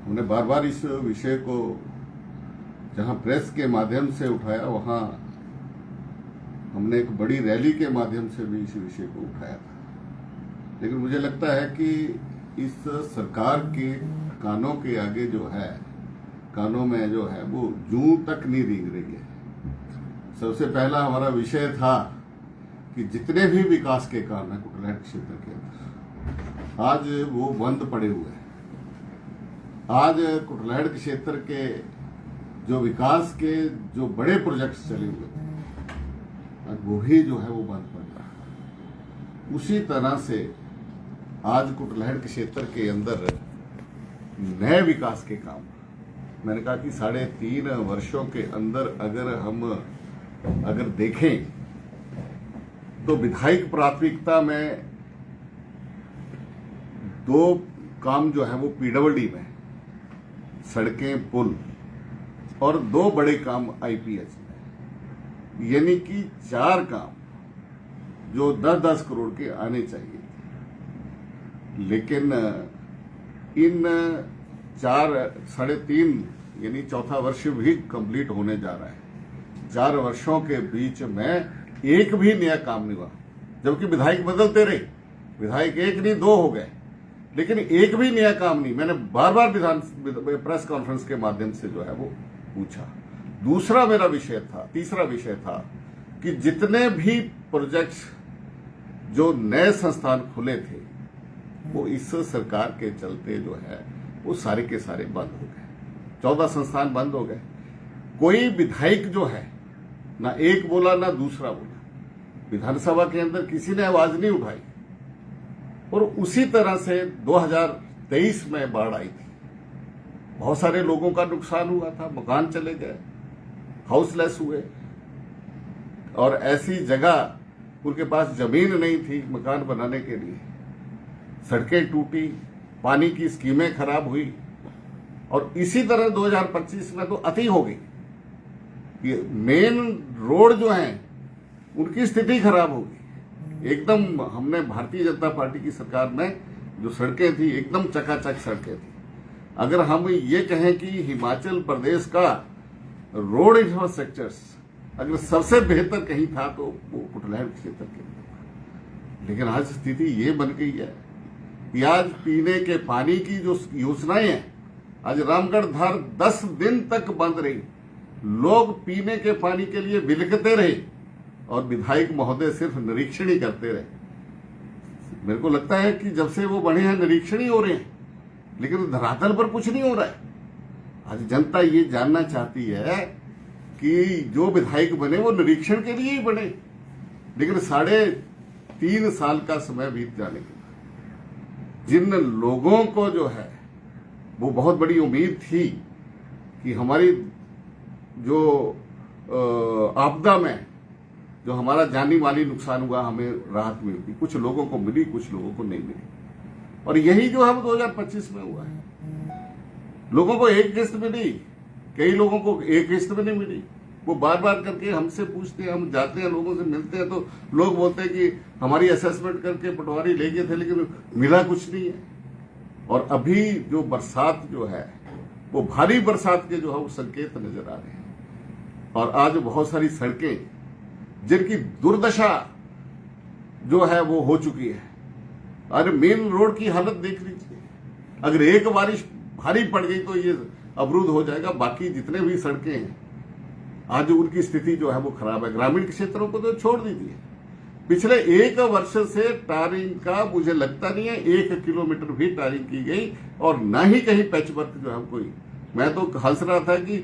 हमने बार बार इस विषय को जहां प्रेस के माध्यम से उठाया, वहां हमने एक बड़ी रैली के माध्यम से भी इस विषय को उठाया था। लेकिन मुझे लगता है कि इस सरकार के कानों के आगे जो है, कानों में जो है वो जूं तक नहीं रेंग रही है। सबसे पहला हमारा विषय था कि जितने भी विकास के काम हैं कुटलैहड़ क्षेत्र के अंदर, आज वो बंद पड़े हुए हैं। आज कुटलैहड़ क्षेत्र के जो विकास के जो बड़े प्रोजेक्ट्स चले हुए थे, आज वो ही जो है वो बंद पड़ रहा है। उसी तरह से आज कुटलैहड़ क्षेत्र के अंदर नए विकास के काम, मैंने कहा कि 3.5 वर्षों के अंदर अगर देखें तो विधायक प्राथमिकता में 2 काम जो है वो पीडब्ल्यूडी में, सड़कें, पुल, और 2 बड़े काम आईपीएच में, यानी कि 4 काम जो 10-10 करोड़ के आने चाहिए थे। लेकिन इन 3.5 यानी चौथा वर्ष भी कंप्लीट होने जा रहा है, 4 वर्षों के बीच में एक भी नया काम नहीं हुआ। जबकि विधायक बदलते रहे, विधायक 1 नहीं 2 हो गए, लेकिन एक भी नया काम नहीं। मैंने बार बार प्रेस कॉन्फ्रेंस के माध्यम से जो है वो पूछा। तीसरा विषय था कि जितने भी प्रोजेक्ट्स जो नए संस्थान खुले थे वो इस सरकार के चलते जो है वो सारे के सारे बंद हो गए। 14 संस्थान बंद हो गए। कोई विधायक जो है ना एक बोला ना दूसरा बोला, विधानसभा के अंदर किसी ने आवाज नहीं उठाई। और उसी तरह से 2023 में बाढ़ आई थी, बहुत सारे लोगों का नुकसान हुआ था, मकान चले गए, हाउसलेस हुए, और ऐसी जगह उनके पास जमीन नहीं थी मकान बनाने के लिए, सड़कें टूटी, पानी की स्कीमें खराब हुई। और इसी तरह 2025 में तो अति हो गई कि मेन रोड जो हैं उनकी स्थिति खराब हो गई एकदम। हमने भारतीय जनता पार्टी की सरकार में जो सड़कें थी एकदम चकाचक सड़कें थी। अगर हम ये कहें कि हिमाचल प्रदेश का रोड इंफ्रास्ट्रक्चर्स अगर सबसे बेहतर कहीं था तो वो कुटलैहड़ क्षेत्र के अंदर। लेकिन आज स्थिति ये बन गई है कि आज पीने के पानी की जो योजनाएं हैं, आज रामगढ़ धार 10 दिन तक बंद रही। लोग पीने के पानी के लिए बिलखते रहे और विधायक महोदय सिर्फ निरीक्षण ही करते रहे। मेरे को लगता है कि जब से वो बढ़े हैं निरीक्षण ही हो रहे हैं, लेकिन धरातल पर कुछ नहीं हो रहा है। आज जनता ये जानना चाहती है कि जो विधायक बने वो निरीक्षण के लिए ही बने। लेकिन 3.5 साल का समय बीत जाने के बाद जिन लोगों को जो है वो बहुत बड़ी उम्मीद थी कि हमारी जो आपदा में जो हमारा जानी माली नुकसान हुआ हमें राहत मिलती, कुछ लोगों को मिली, कुछ लोगों को नहीं मिली। और यही जो है 2025 में हुआ है। लोगों को एक किस्त मिली, कई लोगों को एक किस्त में नहीं मिली। वो बार बार करके हमसे पूछते हैं, हम जाते हैं लोगों से मिलते हैं तो लोग बोलते हैं कि हमारी असेसमेंट करके पटवारी ले गए थे लेकिन मिला कुछ नहीं है। और अभी जो बरसात जो है वो भारी बरसात के जो है वो संकेत नजर आ रहे हैं। और आज बहुत सारी सड़कें जिनकी दुर्दशा जो है वो हो चुकी है। अरे मेन रोड की हालत देख लीजिए, अगर एक बारिश भारी पड़ गई तो ये अवरुद्ध हो जाएगा। बाकी जितने भी सड़कें हैं आज उनकी स्थिति जो है वो खराब है। ग्रामीण क्षेत्रों को तो छोड़ दीजिए, पिछले 1 वर्ष से टारिंग का मुझे लगता नहीं है 1 किलोमीटर भी टारिंग की गई, और ना ही कहीं पैचवर्क जो है कोई। मैं तो हंस रहा था कि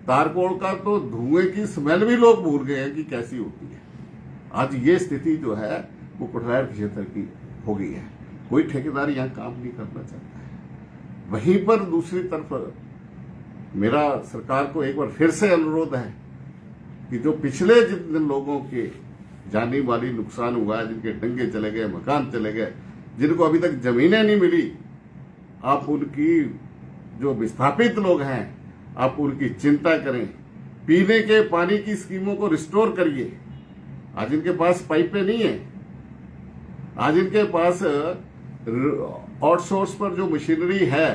तारकोल का तो धुएं की स्मेल भी लोग भूल गए हैं कि कैसी होती है। आज ये स्थिति जो है वो कुटलैहड़ क्षेत्र की हो गई है। कोई ठेकेदार यहाँ काम नहीं करना चाहता है। वहीं पर दूसरी तरफ मेरा सरकार को एक बार फिर से अनुरोध है कि जो पिछले जिन लोगों के जानी माली नुकसान हुआ है, जिनके डंगे चले गए, मकान चले गए, जिनको अभी तक जमीनें नहीं मिली, आप उनकी जो विस्थापित लोग हैं आप उनकी चिंता करें। पीने के पानी की स्कीमों को रिस्टोर करिए। आज इनके पास पाइपें नहीं है, आज इनके पास आउटसोर्स पर जो मशीनरी है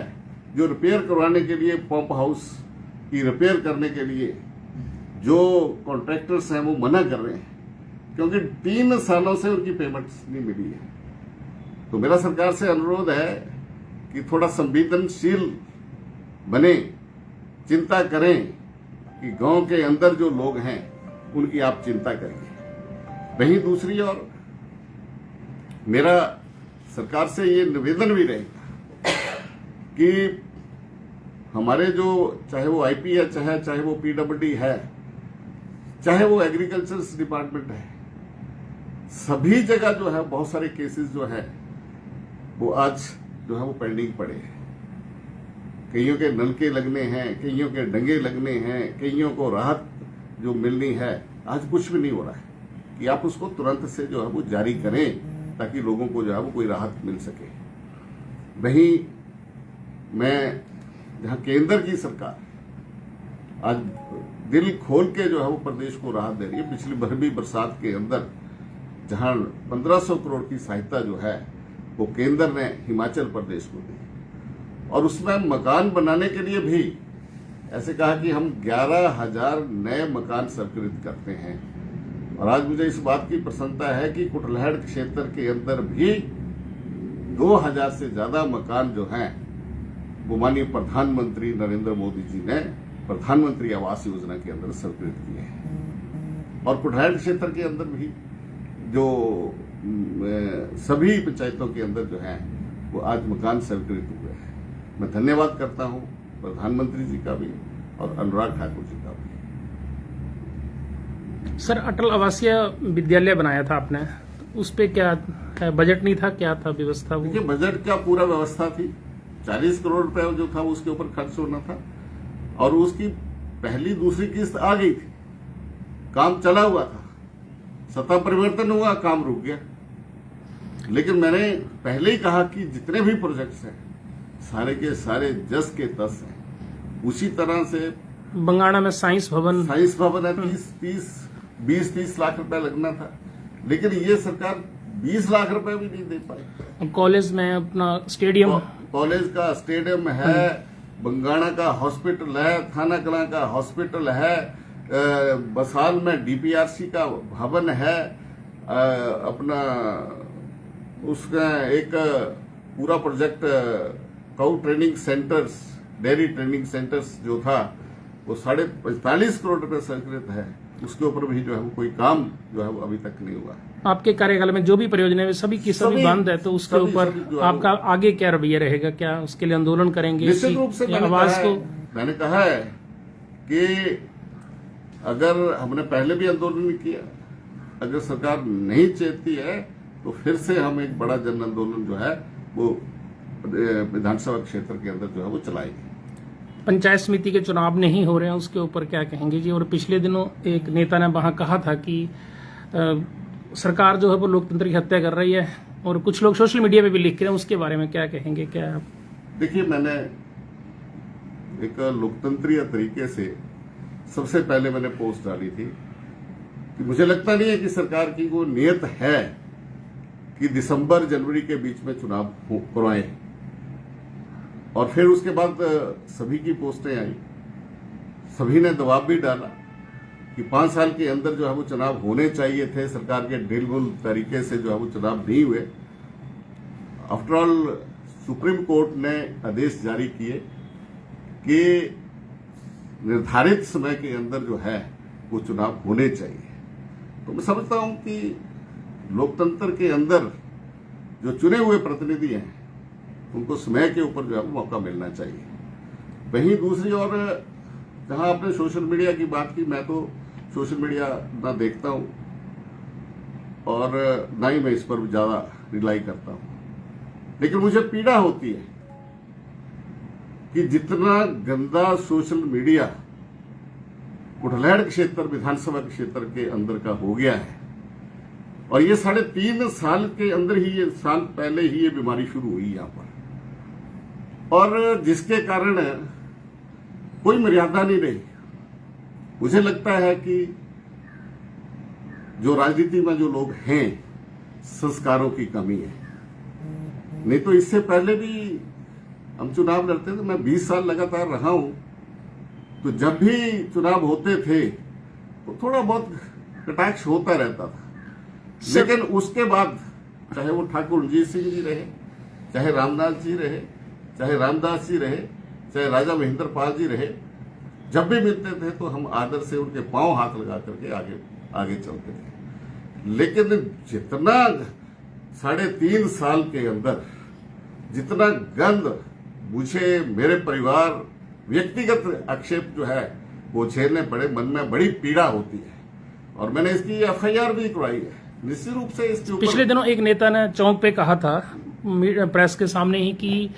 जो रिपेयर करवाने के लिए पंप हाउस की रिपेयर करने के लिए जो कॉन्ट्रैक्टर्स हैं वो मना कर रहे हैं, क्योंकि 3 सालों से उनकी पेमेंट्स नहीं मिली है। तो मेरा सरकार से अनुरोध है कि थोड़ा संवेदनशील बने, चिंता करें कि गांव के अंदर जो लोग हैं उनकी आप चिंता करिए। वहीं दूसरी ओर मेरा सरकार से ये निवेदन भी रहेगा कि हमारे जो चाहे वो आईपीएच है, चाहे वो पीडब्ल्यूडी है, चाहे वो एग्रीकल्चर डिपार्टमेंट है, सभी जगह जो है बहुत सारे केसेस जो है वो आज जो है वो पेंडिंग पड़े हैं। कईयों के नलके लगने हैं, कईयों के डंगे लगने हैं, कईयों को राहत जो मिलनी है, आज कुछ भी नहीं हो रहा है कि आप उसको तुरंत से जो है वो जारी करें ताकि लोगों को जो है वो कोई राहत मिल सके। वहीं मैं जहां केंद्र की सरकार आज दिल खोल के जो है वो प्रदेश को राहत दे रही है, पिछली भरवी बरसात के अंदर जहां 1500 करोड़ की सहायता जो है वो केंद्र ने हिमाचल प्रदेश को दी, और उसमें मकान बनाने के लिए भी ऐसे कहा कि हम 11,000 नए मकान स्वीकृत करते हैं। और आज मुझे इस बात की प्रसन्नता है कि कुटलैहड़ क्षेत्र के अंदर भी 2,000 से ज्यादा मकान जो हैं वो माननीय प्रधानमंत्री नरेंद्र मोदी जी ने प्रधानमंत्री आवास योजना के अंदर स्वीकृत किए हैं। और कुटलैहड़ क्षेत्र के अंदर भी जो सभी पंचायतों के अंदर जो है वो आज मकान स्वीकृत हुए हैं। मैं धन्यवाद करता हूं प्रधानमंत्री जी का भी और अनुराग ठाकुर जी का भी। सर, अटल आवासीय विद्यालय बनाया था आपने, तो उस पे क्या है, बजट नहीं था, क्या था व्यवस्था? वो देखिए, बजट का पूरा व्यवस्था थी, 40 करोड़ रुपए जो था उसके ऊपर खर्च होना था, और उसकी पहली दूसरी किस्त आ गई थी, काम चला हुआ था, सत्ता परिवर्तन हुआ, काम रुक गया। लेकिन मैंने पहले ही कहा कि जितने भी प्रोजेक्ट्स हैं सारे के सारे जस के तस हैं। उसी तरह से बंगाणा में साइंस भवन है, 20-30 लाख रुपए लगना था, लेकिन ये सरकार 20 लाख रुपए भी नहीं दे पाई। कॉलेज में अपना स्टेडियम, कॉलेज का स्टेडियम है, बंगाणा का हॉस्पिटल है, थाना कलां का हॉस्पिटल है, बसाल में डीपीआरसी का भवन है, अपना उसका एक पूरा project cow training centres, dairy training centres जो था वो 45.5 करोड़ रुपए स्वीकृत है, उसके ऊपर भी जो है वो कोई काम जो है वो अभी तक नहीं हुआ। आपके कार्यकाल में जो भी परियोजना है सभी की सभी बंद है, तो उसके ऊपर आपका आगे क्या रवैया रहेगा? क्या उसके लिए आंदोलन करेंगे? निश्चित रूप से मैंने कहा है कि अगर हमने पहले भी आंदोलन किया, अगर सरकार नहीं चेतती है तो फिर से हम एक बड़ा जन आंदोलन जो है वो विधानसभा क्षेत्र के अंदर जो है वो चलाएंगे। पंचायत समिति के चुनाव नहीं हो रहे हैं, उसके ऊपर क्या कहेंगे जी? और पिछले दिनों एक नेता ने वहां कहा था कि सरकार जो है वो लोकतंत्र की हत्या कर रही है, और कुछ लोग सोशल मीडिया पे भी लिख रहे हैं, उसके बारे में क्या कहेंगे? क्या आप? देखिए, मैंने एक लोकतंत्रीय तरीके से सबसे पहले मैंने पोस्ट डाली थी कि मुझे लगता नहीं है कि सरकार की वो नियत है कि दिसंबर जनवरी के बीच में चुनाव करवाएं। और फिर उसके बाद सभी की पोस्टें आई, सभी ने दबाव भी डाला कि 5 साल के अंदर जो है वो चुनाव होने चाहिए थे, सरकार के ढिलमुल तरीके से जो है वो चुनाव नहीं हुए। आफ्टर ऑल सुप्रीम कोर्ट ने आदेश जारी किए कि निर्धारित समय के अंदर जो है वो चुनाव होने चाहिए। तो मैं समझता हूं कि लोकतंत्र के अंदर जो चुने हुए प्रतिनिधि हैं उनको समय के ऊपर जो है मौका मिलना चाहिए। वहीं दूसरी ओर जहां आपने सोशल मीडिया की बात की, मैं तो सोशल मीडिया ना देखता हूं और ना ही मैं इस पर ज्यादा रिलाई करता हूं, लेकिन मुझे पीड़ा होती है कि जितना गंदा सोशल मीडिया कुटलैहड़ क्षेत्र विधानसभा क्षेत्र के अंदर का हो गया है, और ये 3.5 साल के अंदर ही, ये साल पहले ही ये बीमारी शुरू हुई यहां पर, और जिसके कारण कोई मर्यादा नहीं रही। मुझे लगता है कि जो राजनीति में जो लोग हैं, संस्कारों की कमी है। नहीं तो इससे पहले भी हम चुनाव लड़ते थे, मैं 20 साल लगातार रहा हूं, तो जब भी चुनाव होते थे तो थोड़ा बहुत कटाक्ष होता रहता था, लेकिन उसके बाद चाहे वो ठाकुर रणजीत सिंह जी रहे, चाहे रामनाथ जी रहे, चाहे रामदास जी रहे, चाहे राजा महेंद्र पाल जी रहे, जब भी मिलते थे तो हम आदर से उनके पांव हाथ लगा करके आगे चलते थे। लेकिन जितना 3.5 साल के अंदर जितना गंद मुझे, मेरे परिवार, व्यक्तिगत आक्षेप जो है वो झेलने पड़े, मन में बड़ी पीड़ा होती है और मैंने इसकी FIR भी करवाई है। निश्चित रूप से इसके ऊपर पिछले दिनों एक नेता ने चौक पे कहा था प्रेस के सामने ही कि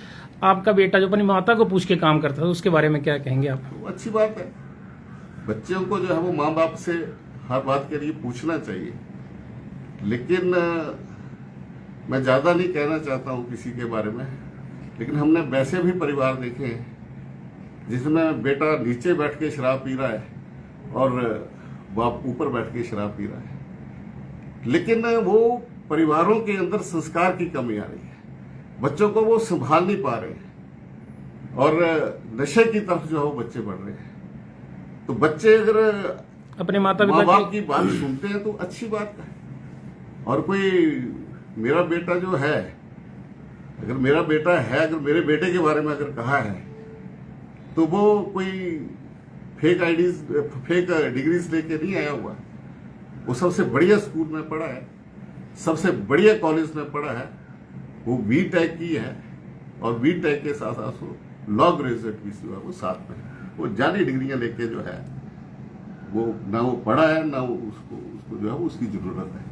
आपका बेटा जो अपनी माता को पूछ के काम करता था, उसके बारे में क्या कहेंगे आप? वो अच्छी बात है, बच्चों को जो है वो माँ बाप से हर बात के लिए पूछना चाहिए, लेकिन मैं ज्यादा नहीं कहना चाहता हूँ किसी के बारे में, लेकिन हमने वैसे भी परिवार देखे हैं जिसमें बेटा नीचे बैठ के शराब पी रहा है और बाप ऊपर बैठ के शराब पी रहा है, लेकिन वो परिवारों के अंदर संस्कार की कमी आ रही है, बच्चों को वो संभाल नहीं पा रहे हैं और नशे की तरफ जो है वो बच्चे बढ़ रहे हैं। तो बच्चे अगर अपने माँ बाप की बात सुनते हैं तो अच्छी बात है। और कोई मेरा बेटा जो है, अगर मेरा बेटा है, अगर मेरे बेटे के बारे में अगर कहा है तो वो कोई फेक डिग्रीज लेके नहीं आया हुआ, वो सबसे बढ़िया स्कूल में पढ़ा है, सबसे बढ़िया कॉलेज में पढ़ा है, वो BTech की है और BTech के साथ साथ वो लॉ ग्रेजुएट भी हुआ, वो साथ में वो जाली डिग्रियां लेके जो है वो ना वो पढ़ा है, ना वो उसको जो है उसकी जरूरत है।